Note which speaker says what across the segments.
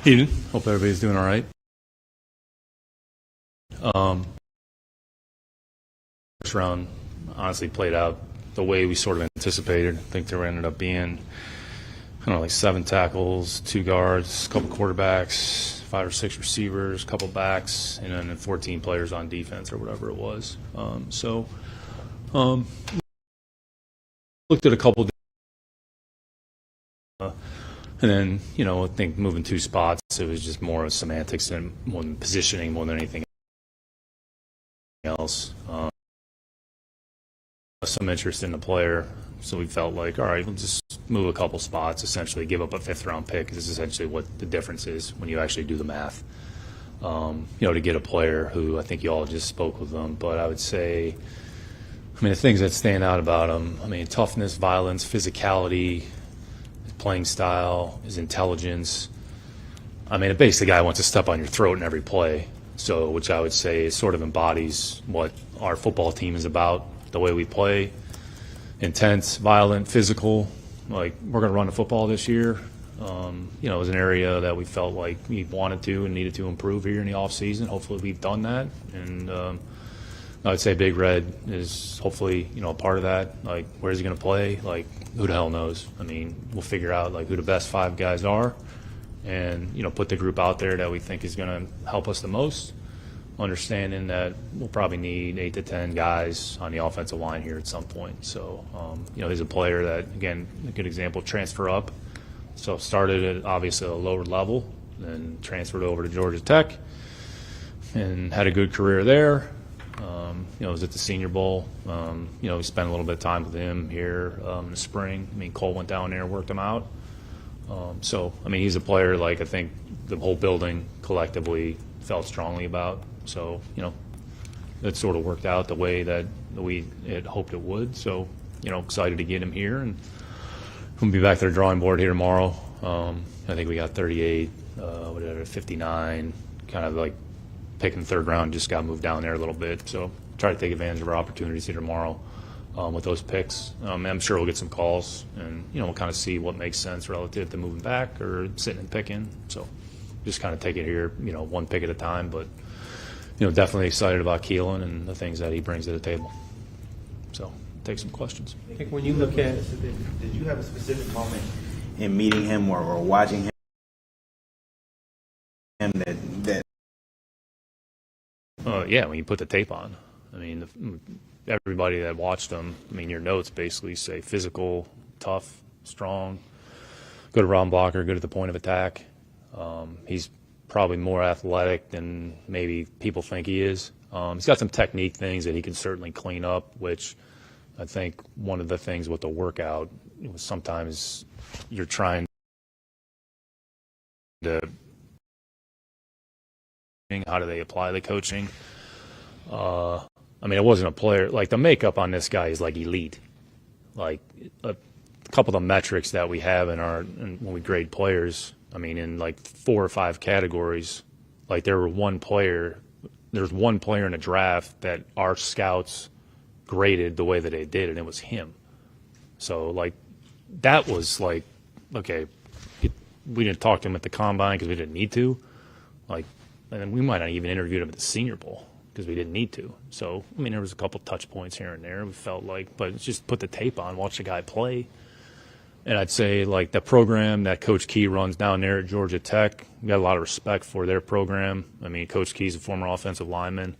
Speaker 1: Eden, hope everybody's doing all right. First round honestly played out the way we sort of anticipated. I think there ended up being, I don't know, like 7 tackles, 2 guards, a couple quarterbacks, 5 or 6 receivers, a couple backs, and then 14 players on defense or whatever it was. Looked at a couple. And then, I think moving 2 spots, it was just more of semantics and more than positioning more than anything else. Some interest in the player, so we felt like, all right, we'll just move a couple spots, essentially give up a 5th-round pick. This is essentially what the difference is when you actually do the math. To get a player who I think you all just spoke with them, but I would say, the things that stand out about him, toughness, violence, physicality, playing style, his intelligence. Basically, the guy wants to step on your throat in every play. So, which I would say sort of embodies what our football team is about, the way we play. Intense, violent, physical. Like, we're going to run the football this year. It was an area that we felt like we wanted to and needed to improve here in the offseason. Hopefully we've done that. And I would say Big Red is hopefully, a part of that. Like, where's he going to play? Like, who the hell knows? We'll figure out, like, who the best 5 guys are and, put the group out there that we think is going to help us the most, understanding that we'll probably need 8 to 10 guys on the offensive line here at some point. So, he's a player that, again, a good example, transfer up. So started at obviously a lower level, then transferred over to Georgia Tech and had a good career there. Was at the Senior Bowl. We spent a little bit of time with him here in the spring. Cole went down there and worked him out. He's a player like I think the whole building collectively felt strongly about. So, it sort of worked out the way that we had hoped it would. So, excited to get him here. And we'll be back to the drawing board here tomorrow. I think we got 38, 59, kind of like picking 3rd round, just got moved down there a little bit. So try to take advantage of our opportunities here tomorrow with those picks. I'm sure we'll get some calls, and, we'll kind of see what makes sense relative to moving back or sitting and picking. So just kind of take it here, 1 pick at a time. But, definitely excited about Keelan and the things that he brings to the table. So take some questions.
Speaker 2: I think when you look at
Speaker 3: did you have a specific moment in meeting him or watching him that
Speaker 1: yeah, when you put the tape on. Everybody that watched him, your notes basically say physical, tough, strong, good around blocker, good at the point of attack. He's probably more athletic than maybe people think he is. He's got some technique things that he can certainly clean up, which I think one of the things with the workout was sometimes you're trying to how do they apply the coaching. It wasn't a player like the makeup on this guy is like elite. Like a couple of the metrics that we have when we grade players, in like 4 or 5 categories, like there's one player in a draft that our scouts graded the way that they did, and it was him. So like that was like, okay, we didn't talk to him at the combine because we didn't need to. Like, and then we might not even interviewed him at the Senior Bowl because we didn't need to. So, there was a couple touch points here and there. We felt like, but it's just put the tape on, watch the guy play. And I'd say, like, the program that Coach Key runs down there at Georgia Tech, we got a lot of respect for their program. Coach Key's a former offensive lineman.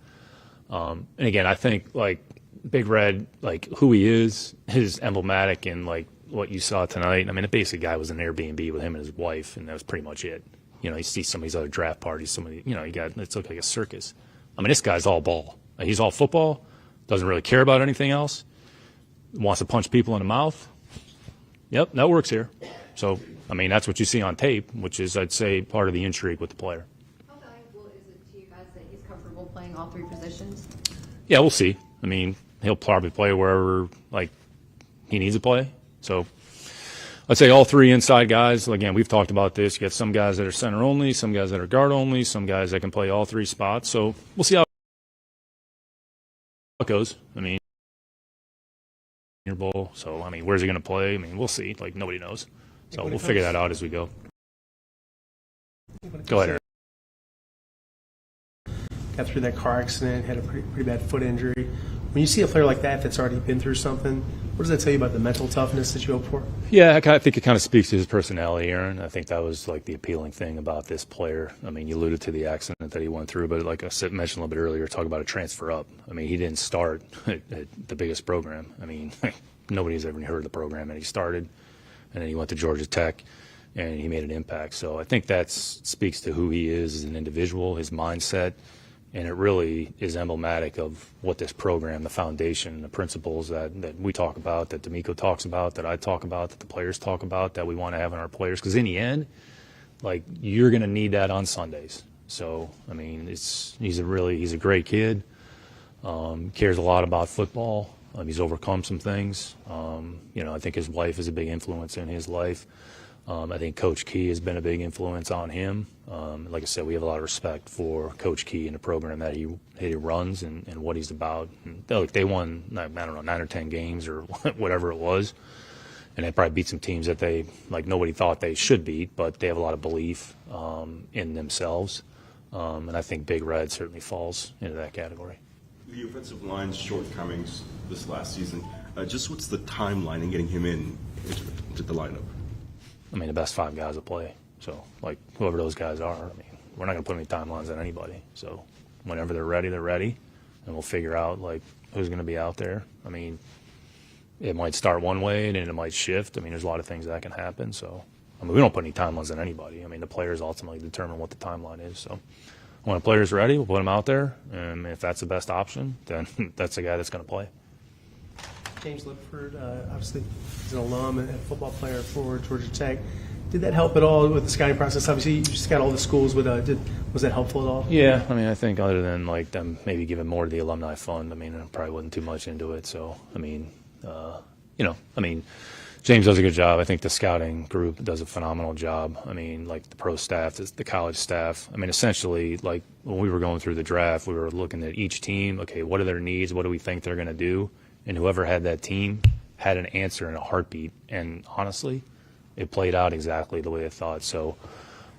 Speaker 1: And, again, I think, like, Big Red, like, who he is emblematic in, like, what you saw tonight. The basic guy was an Airbnb with him and his wife, and that was pretty much it. You see some of these other draft parties, it's looked like a circus. This guy's all ball. He's all football, doesn't really care about anything else, wants to punch people in the mouth. Yep, that works here. So, that's what you see on tape, which is, I'd say, part of the intrigue with the player.
Speaker 4: How valuable is it to you guys that he's comfortable playing all 3 positions?
Speaker 1: Yeah, we'll see. He'll probably play wherever, like, he needs to play. So, I'd say all 3 inside guys. Again, we've talked about this. You got some guys that are center only, some guys that are guard only, some guys that can play all 3 spots. So we'll see how it goes. Your bowl. So where's he going to play? We'll see. Like nobody knows. So we'll figure that out as we go. Go ahead.
Speaker 2: Got through that car accident, had a pretty bad foot injury. When you see a player like that that's already been through something, what does that tell you about the mental toughness that you hope for?
Speaker 1: Yeah, I think it kind of speaks to his personality, Aaron. I think that was like the appealing thing about this player. I mean, you alluded to the accident that he went through, but like I mentioned a little bit earlier, talk about a transfer up. I mean, he didn't start at the biggest program. I mean, nobody's ever heard of the program, and he started, and then he went to Georgia Tech, and he made an impact. So I think that speaks to who he is as an individual, his mindset. And it really is emblematic of what this program, the foundation, the principles that we talk about, that D'Amico talks about, that I talk about, that the players talk about, that we want to have in our players. Because in the end, like, you're going to need that on Sundays. So, I mean, he's a great kid, cares a lot about football. He's overcome some things. I think his wife is a big influence in his life. I think Coach Key has been a big influence on him. Like I said, we have a lot of respect for Coach Key and the program that he runs and what he's about. And they won, I don't know, 9 or 10 games or whatever it was. And they probably beat some teams that nobody thought they should beat, but they have a lot of belief in themselves. And I think Big Red certainly falls into that category.
Speaker 5: The offensive line's shortcomings this last season, just what's the timeline in getting him into the lineup?
Speaker 1: I mean, the best 5 guys will play. So, like, whoever those guys are, I mean, we're not going to put any timelines on anybody. So, whenever they're ready, and we'll figure out, like, who's going to be out there. I mean, it might start one way, and then it might shift. I mean, there's a lot of things that can happen. So, I mean, we don't put any timelines on anybody. I mean, the players ultimately determine what the timeline is. So, when a player's ready, we'll put him out there. And if that's the best option, then that's the guy that's going to play.
Speaker 2: James Lipford, obviously, is an alum and a football player for Georgia Tech. Did that help at all with the scouting process? Obviously, you just got all the schools. Was that helpful at all?
Speaker 1: Yeah, I mean, I think other than like them maybe giving more to the alumni fund, I mean, I probably wasn't too much into it. So, I mean, James does a good job. I think the scouting group does a phenomenal job. I mean, like the pro staff, the college staff. I mean, essentially, like when we were going through the draft, we were looking at each team. Okay, what are their needs? What do we think they're going to do? And whoever had that team had an answer in a heartbeat. And honestly, it played out exactly the way I thought. So,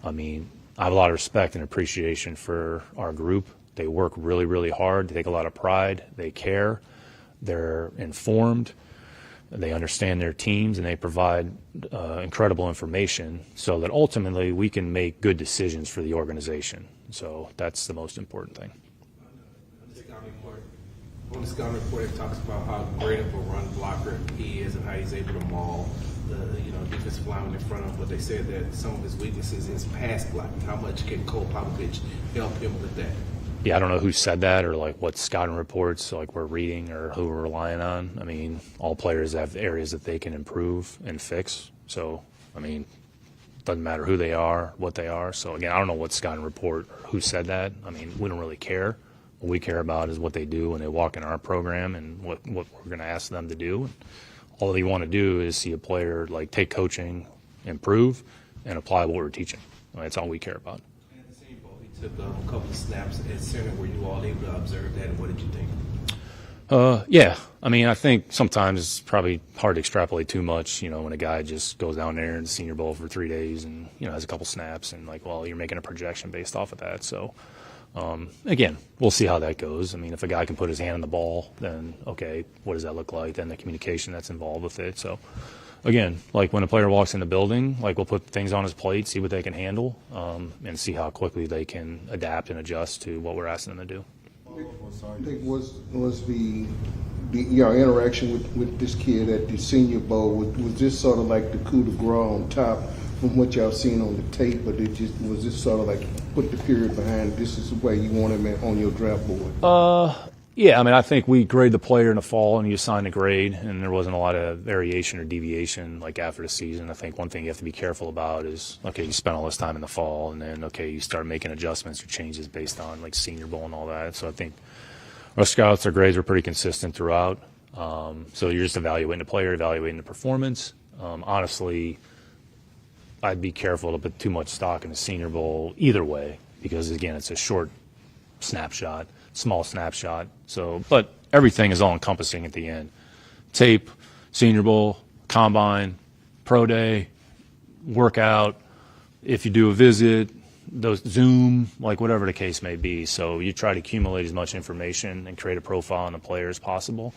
Speaker 1: I mean, I have a lot of respect and appreciation for our group. They work really, really hard. They take a lot of pride. They care. They're informed. They understand their teams, and they provide incredible information so that ultimately we can make good decisions for the organization. So that's the most important thing.
Speaker 6: On the scouting report, it talks about how great of a run blocker he is and how he's able to maul the defensive lineman in front of him. But they said that some of his weaknesses is pass blocking. How much can Cole Popovich help him with that?
Speaker 1: Yeah, I don't know who said that or like what scouting reports like we're reading or who we're relying on. I mean, all players have areas that they can improve and fix. So, I mean, it doesn't matter who they are, what they are. So, again, I don't know what scouting report or who said that. I mean, we don't really care. What we care about is what they do when they walk in our program and what we're going to ask them to do. And all they want to do is see a player like take coaching, improve, and apply what we're teaching. That's all we care about.
Speaker 6: At the same ball, he took a couple of snaps at center. Were you all able to observe that, and what did you think?
Speaker 1: Yeah. I mean, I think sometimes it's probably hard to extrapolate too much, when a guy just goes down there in the Senior Bowl for 3 days and, has a couple snaps and like, well, you're making a projection based off of that. So, again, we'll see how that goes. I mean, if a guy can put his hand on the ball, then, okay, what does that look like? Then the communication that's involved with it. So, again, like when a player walks in the building, like we'll put things on his plate, see what they can handle, and see how quickly they can adapt and adjust to what we're asking them to do.
Speaker 7: Nick, was the interaction with this kid at the Senior Bowl, was this sort of like the coup de grace on top from what y'all seen on the tape, or was this sort of like put the period behind this is the way you want him on your draft board?
Speaker 1: Yeah, I mean, I think we grade the player in the fall and you assign a grade, and there wasn't a lot of variation or deviation like after the season. I think one thing you have to be careful about is, okay, you spent all this time in the fall, and then, okay, you start making adjustments or changes based on like Senior Bowl and all that. So I think our scouts, our grades were pretty consistent throughout. So you're just evaluating the player, evaluating the performance. Honestly, I'd be careful to put too much stock in the Senior Bowl either way because, again, it's a short snapshot. Small snapshot. So, but everything is all encompassing at the end. Tape, Senior Bowl, Combine, Pro Day, workout. If you do a visit, those Zoom, like whatever the case may be. So you try to accumulate as much information and create a profile on the player as possible,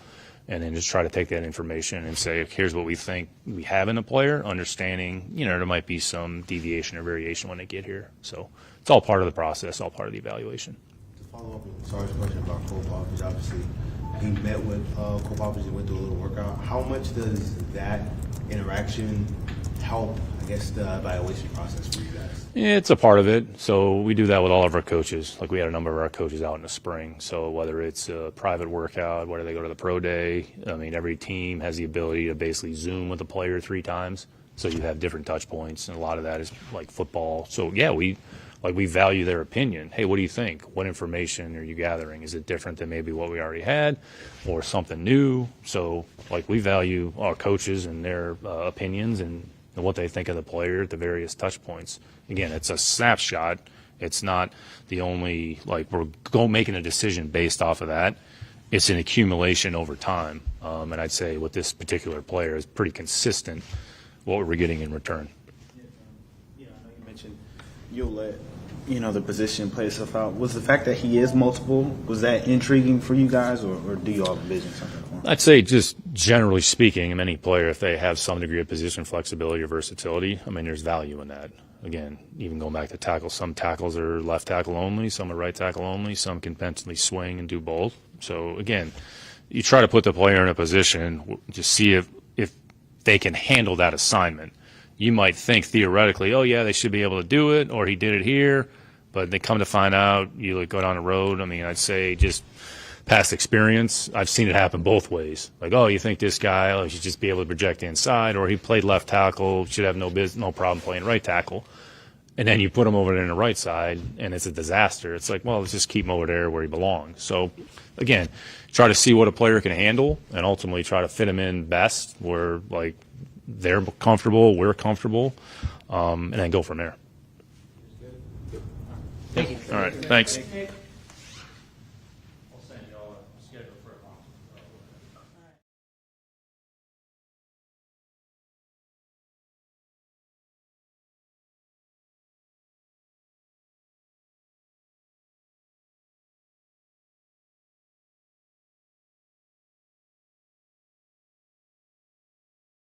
Speaker 1: and then just try to take that information and say, here's what we think we have in the player, understanding, there might be some deviation or variation when they get here. So it's all part of the process, all part of the evaluation.
Speaker 8: To follow up with Sarge's question about Cole Popovich, obviously he met with Cole Popovich and went through a little workout. How much does that interaction help, I guess, the evaluation process for you guys?
Speaker 1: Yeah, it's a part of it. So we do that with all of our coaches. Like we had a number of our coaches out in the spring. So whether it's a private workout, whether they go to the pro day, I mean, every team has the ability to basically Zoom with a player 3 times. So you have different touch points, and a lot of that is like football. So yeah, we value their opinion. Hey, what do you think? What information are you gathering? Is it different than maybe what we already had, or something new? So like we value our coaches and their opinions and what they think of the player at the various touch points. Again, it's a snapshot. It's not the only, like, we're making a decision based off of that. It's an accumulation over time. And I'd say with this particular player is pretty consistent what we're getting in return.
Speaker 3: I know you mentioned you'll let the position play itself out. Was the fact that he is multiple, was that intriguing for you guys, or do you all envision something for him?
Speaker 1: I'd say just generally speaking, any player, if they have some degree of position flexibility or versatility, I mean, there's value in that. Again, even going back to tackles, some tackles are left tackle only, some are right tackle only, some can potentially swing and do both. So again, you try to put the player in a position, just see if they can handle that assignment. You might think theoretically, oh yeah, they should be able to do it, or he did it here, but they come to find out, you go down the road. I mean, I'd say just past experience, I've seen it happen both ways. Like, oh, you think this guy should just be able to project inside, or he played left tackle, should have no problem playing right tackle. And then you put him over there in the right side, and it's a disaster. It's like, well, let's just keep him over there where he belongs. So, again, try to see what a player can handle, and ultimately try to fit him in best where, like, they're comfortable, we're comfortable, and then go from there.
Speaker 2: Thank you.
Speaker 1: All right, thanks.